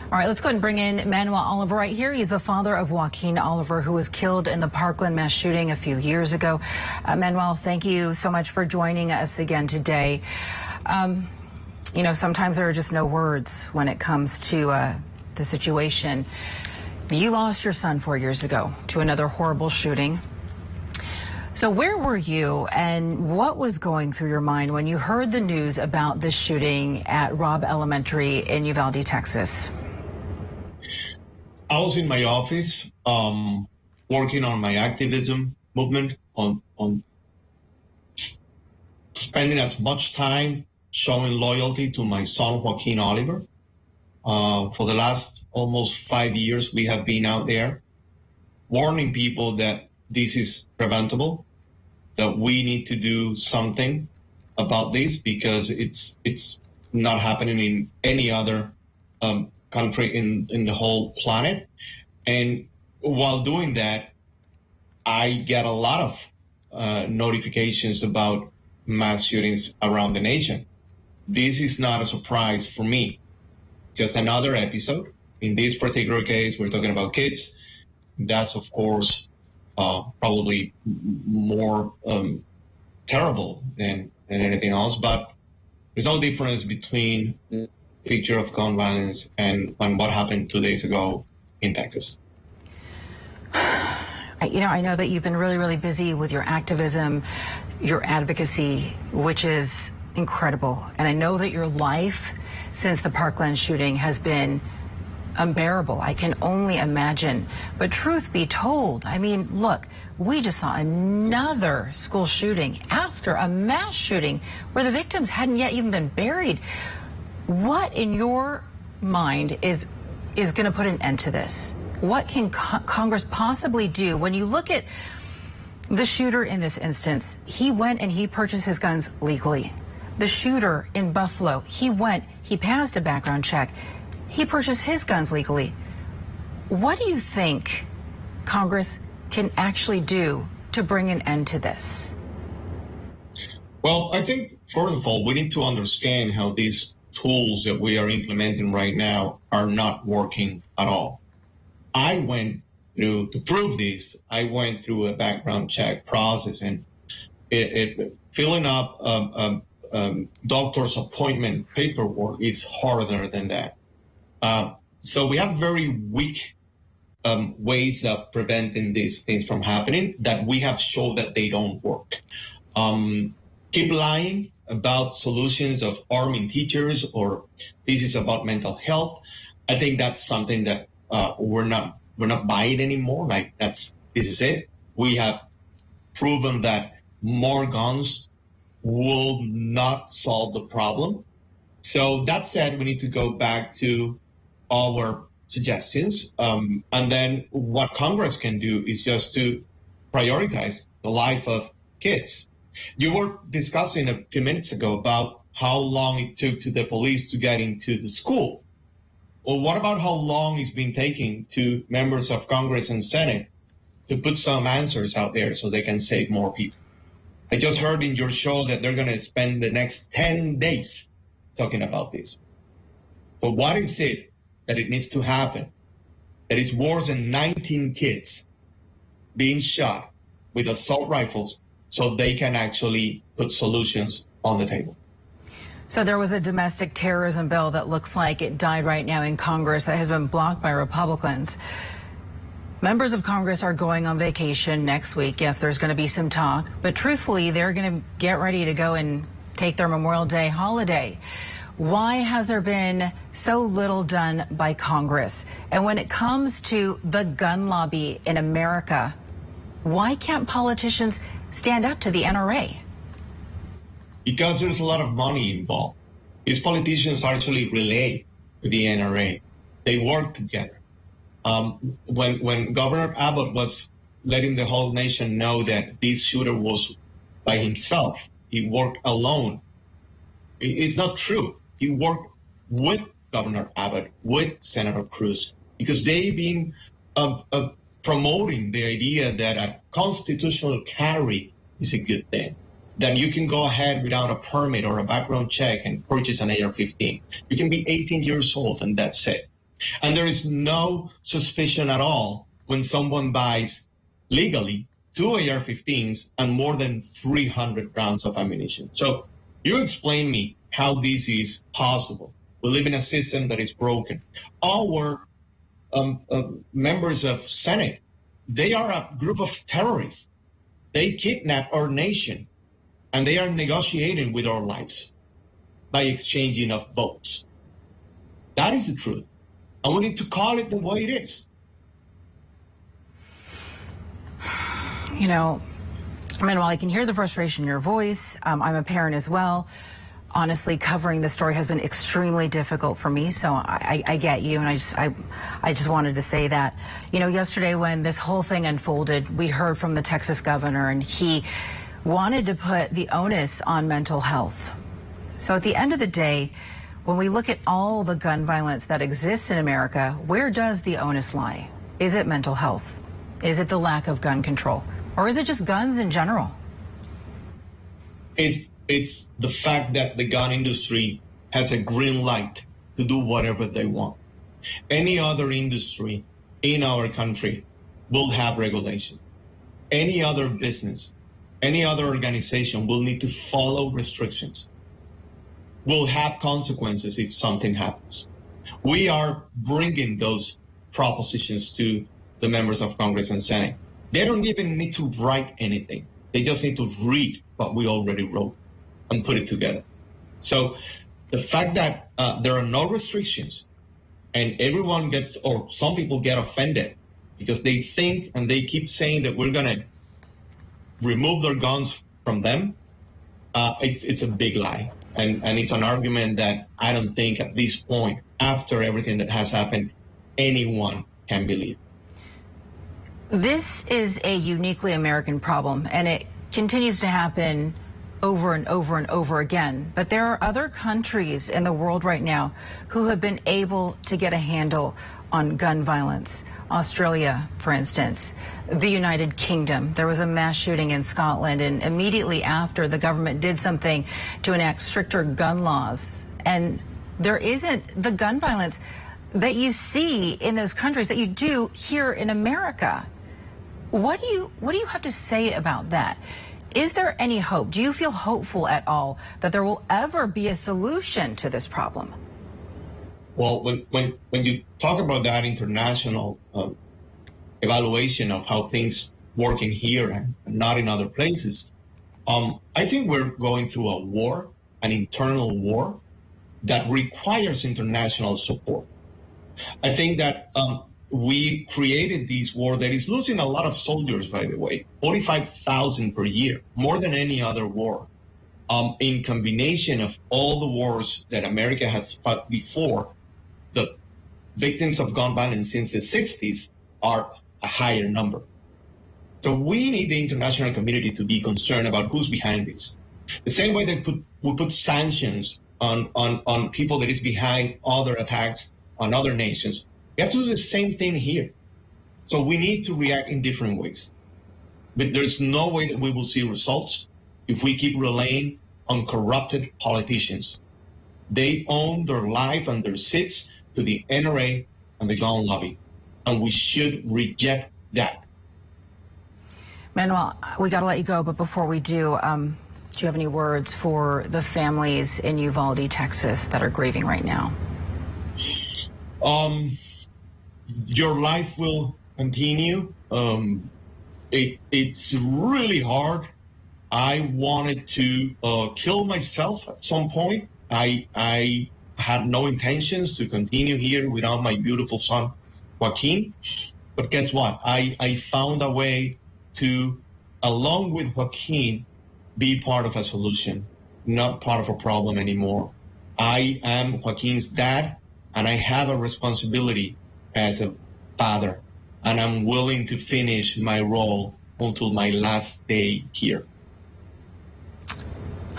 All right, let's go ahead and bring in Manuel Oliver right here. He's the father of Joaquin Oliver, who was killed in the Parkland mass shooting a few years ago. Manuel, thank you so much for joining us again today. You know, sometimes there are just no words when it comes to the situation. You lost your son 4 years ago to another horrible shooting. So where were you and what was going through your mind when you heard the news about this shooting at Robb Elementary in Uvalde, Texas? I was in my office working on my activism movement, on spending as much time showing loyalty to my son, Joaquin Oliver. For the last almost 5 years, we have been out there warning people that this is preventable, that we need to do something about this because it's not happening in any other country in the whole planet. And while doing that, I get a lot of notifications about mass shootings around the nation. This is not a surprise for me. Just another episode. In this particular case, we're talking about kids. That's, of course, probably more terrible than anything else. But there's no difference between the picture of gun violence and what happened 2 days ago in Texas. You know, I know that you've been really, really busy with your activism, your advocacy, which is incredible. And I know that your life since the Parkland shooting has been unbearable. I can only imagine. But truth be told, I mean, look, we just saw another school shooting after a mass shooting where the victims hadn't yet even been buried. What in your mind is going to put an end to this? What can Congress possibly do? When you look at the shooter in this instance, he went and he purchased his guns legally. The shooter in Buffalo, he passed a background check. He purchased his guns legally. What do you think Congress can actually do to bring an end to this? Well, I think, first of all, we need to understand how these tools that we are implementing right now are not working at all. I went through, to prove this, I went through a background check process, and filling up doctor's appointment paperwork is harder than that. So we have very weak ways of preventing these things from happening that we have shown that they don't work. Keep lying about solutions of arming teachers or this is about mental health. I think that's something that we're not buying anymore. Like this is it. We have proven that more guns will not solve the problem. So that said, we need to go back to our suggestions. And then what Congress can do is just to prioritize the life of kids. You were discussing a few minutes ago about how long it took to the police to get into the school. Well, what about how long it's been taking to members of Congress and Senate to put some answers out there so they can save more people? I just heard in your show that they're going to spend the next 10 days talking about this. But what is it that it needs to happen that is worse than 19 kids being shot with assault rifles so they can actually put solutions on the table? So there was a domestic terrorism bill that looks like it died right now in Congress that has been blocked by Republicans. Members of Congress are going on vacation next week. Yes, there's going to be some talk, but truthfully, they're going to get ready to go and take their Memorial Day holiday. Why has there been so little done by Congress? And when it comes to the gun lobby in America, why can't politicians stand up to the NRA? Because there's a lot of money involved. These politicians actually relate to the NRA. They work together. When Governor Abbott was letting the whole nation know that this shooter was by himself, he worked alone. It's not true. He worked with Governor Abbott, with Senator Cruz, because they've been promoting the idea that a constitutional carry is a good thing, that you can go ahead without a permit or a background check and purchase an AR-15. You can be 18 years old and that's it. And there is no suspicion at all when someone buys legally 2 AR-15s and more than 300 rounds of ammunition. So you explain me how this is possible. We live in a system that is broken. Our members of Senate, they are a group of terrorists. They kidnap our nation, and they are negotiating with our lives by exchanging of votes. That is the truth. And we need to call it the way it is. You know, Manuel, I can hear the frustration in your voice. I'm a parent as well. Honestly, covering the story has been extremely difficult for me, so I get you, and I just wanted to say that. You know, yesterday when this whole thing unfolded, we heard from the Texas governor, and he wanted to put the onus on mental health. So at the end of the day, when we look at all the gun violence that exists in America, where does the onus lie? Is it mental health? Is it the lack of gun control? Or is it just guns in general? It's the fact that the gun industry has a green light to do whatever they want. Any other industry in our country will have regulation. Any other business, any other organization will need to follow restrictions, will have consequences if something happens. We are bringing those propositions to the members of Congress and Senate. They don't even need to write anything. They just need to read what we already wrote and put it together. So the fact that there are no restrictions and everyone gets, or some people get offended because they think and they keep saying that we're going to remove their guns from them, it's a big lie. And it's an argument that I don't think at this point, after everything that has happened, anyone can believe. This is a uniquely American problem, and it continues to happen over and over and over again. But there are other countries in the world right now who have been able to get a handle on gun violence. Australia, for instance, the United Kingdom. There was a mass shooting in Scotland, and immediately after, the government did something to enact stricter gun laws. And there isn't the gun violence that you see in those countries that you do here in America. What do you have to say about that? Is there any hope? Do you feel hopeful at all that there will ever be a solution to this problem? Well, when you talk about that international evaluation of how things work in here and not in other places, I think we're going through a war, an internal war that requires international support. I think that we created this war that is losing a lot of soldiers, by the way, 45,000 per year, more than any other war. In combination of all the wars that America has fought before, the victims of gun violence since the 60s are a higher number. So we need the international community to be concerned about who's behind this. The same way that we put sanctions on people that is behind other attacks on other nations, we have to do the same thing here. So we need to react in different ways. But there's no way that we will see results if we keep relying on corrupted politicians. They own their life and their seats to the NRA and the gun lobby, and we should reject that. Manuel, we got to let you go, but before we do you have any words for the families in Uvalde, Texas that are grieving right now? Your life will continue. It's really hard. I wanted to kill myself at some point. I had no intentions to continue here without my beautiful son, Joaquin. But guess what? I found a way to, along with Joaquin, be part of a solution, not part of a problem anymore. I am Joaquin's dad, and I have a responsibility as a father, and I'm willing to finish my role until my last day here.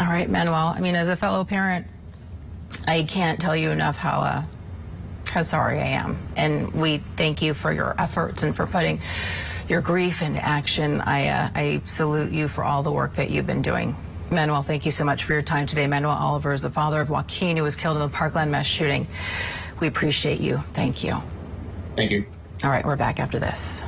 All right, Manuel. I mean, as a fellow parent, I can't tell you enough how sorry I am. And we thank you for your efforts and for putting your grief into action. I salute you for all the work that you've been doing. Manuel, thank you so much for your time today. Manuel Oliver is the father of Joaquin, who was killed in the Parkland mass shooting. We appreciate you. Thank you. Thank you. All right, we're back after this.